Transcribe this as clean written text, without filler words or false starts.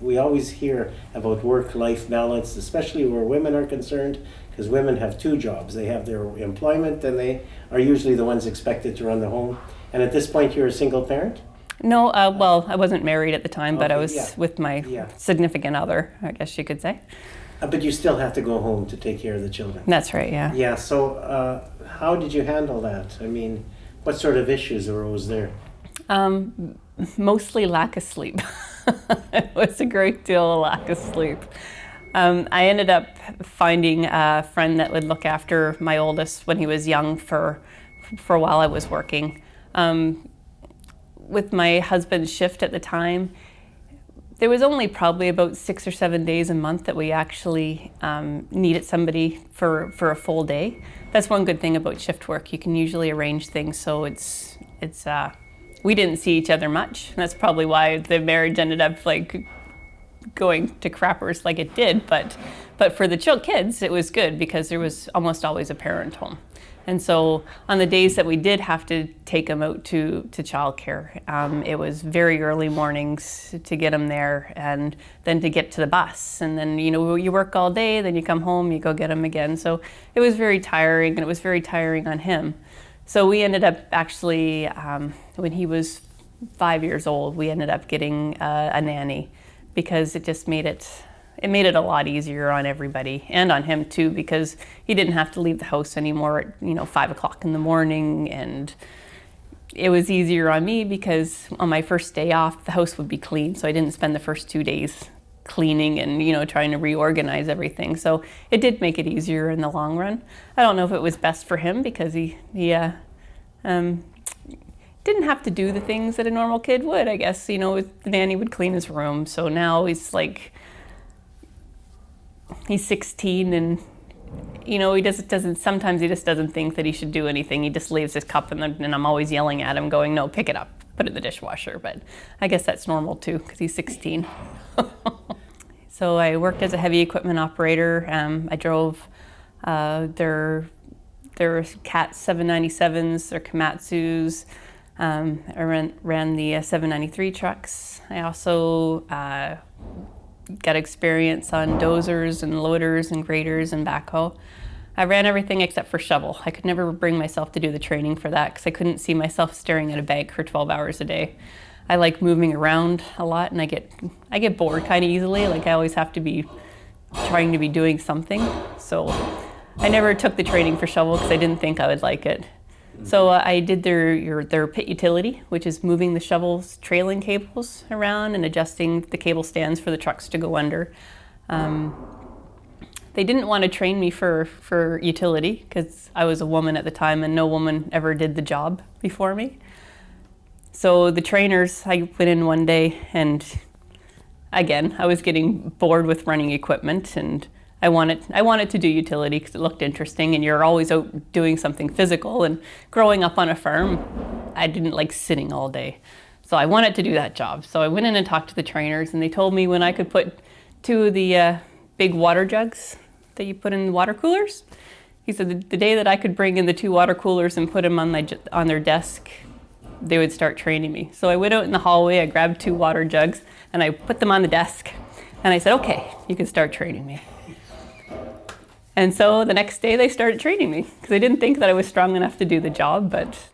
We always hear about work-life balance, especially where women are concerned, because women have two jobs. They have their employment, and they are usually the ones expected to run the home. And at this point, you're a single parent? No, well, I wasn't married at the time, but I was yeah. with my significant other, I guess you could say. But you still have to go home to take care of the children. That's right, yeah. Yeah, so how did you handle that? I mean, what sort of issues arose there? Mostly lack of sleep. It was a great deal of lack of sleep. I ended up finding a friend that would look after my oldest when he was young for a while I was working. With my husband's shift at the time, there was only probably about 6 or 7 days a month that we actually needed somebody for a full day. That's one good thing about shift work. You can usually arrange things so we didn't see each other much. And that's probably why the marriage ended up like going to crappers like it did. But for the kids, it was good because there was almost always a parent home. And so on the days that we did have to take them out to childcare, it was very early mornings to get them there and then to get to the bus. And then, you work all day, then you come home, you go get them again. So it was very tiring, and it was very tiring on him. So we ended up actually, when he was 5 years old, we ended up getting a nanny because it just made it a lot easier on everybody and on him too, because he didn't have to leave the house anymore at 5 o'clock in the morning. And it was easier on me because on my first day off, the house would be clean. So I didn't spend the first 2 days cleaning and trying to reorganize everything. So it did make it easier in the long run. I don't know if it was best for him because he didn't have to do the things that a normal kid would, I guess. The nanny would clean his room. So now he's 16 and sometimes he just doesn't think that he should do anything. He just leaves his cup and I'm always yelling at him going, no, pick it up, put it in the dishwasher. But I guess that's normal too because he's 16. So I worked as a heavy equipment operator. I drove their Cat 797s, their Komatsus. I ran the 793 trucks. I also got experience on dozers and loaders and graders and backhoe. I ran everything except for shovel. I could never bring myself to do the training for that because I couldn't see myself staring at a bank for 12 hours a day. I like moving around a lot, and I get bored kind of easily. Like I always have to be trying to be doing something. So I never took the training for shovel because I didn't think I would like it. So I did their pit utility, which is moving the shovel's trailing cables around and adjusting the cable stands for the trucks to go under. They didn't want to train me for utility because I was a woman at the time and no woman ever did the job before me. So the trainers, I went in one day and again, I was getting bored with running equipment and I wanted to do utility because it looked interesting and you're always out doing something physical. And growing up on a farm, I didn't like sitting all day. So I wanted to do that job. So I went in and talked to the trainers and they told me when I could put 2 of the big water jugs that you put in water coolers. He said the day that I could bring in the 2 water coolers and put them on their desk, they would start training me. So I went out in the hallway, I grabbed 2 water jugs and I put them on the desk. And I said, okay, you can start training me. And so the next day they started training me because they didn't think that I was strong enough to do the job, but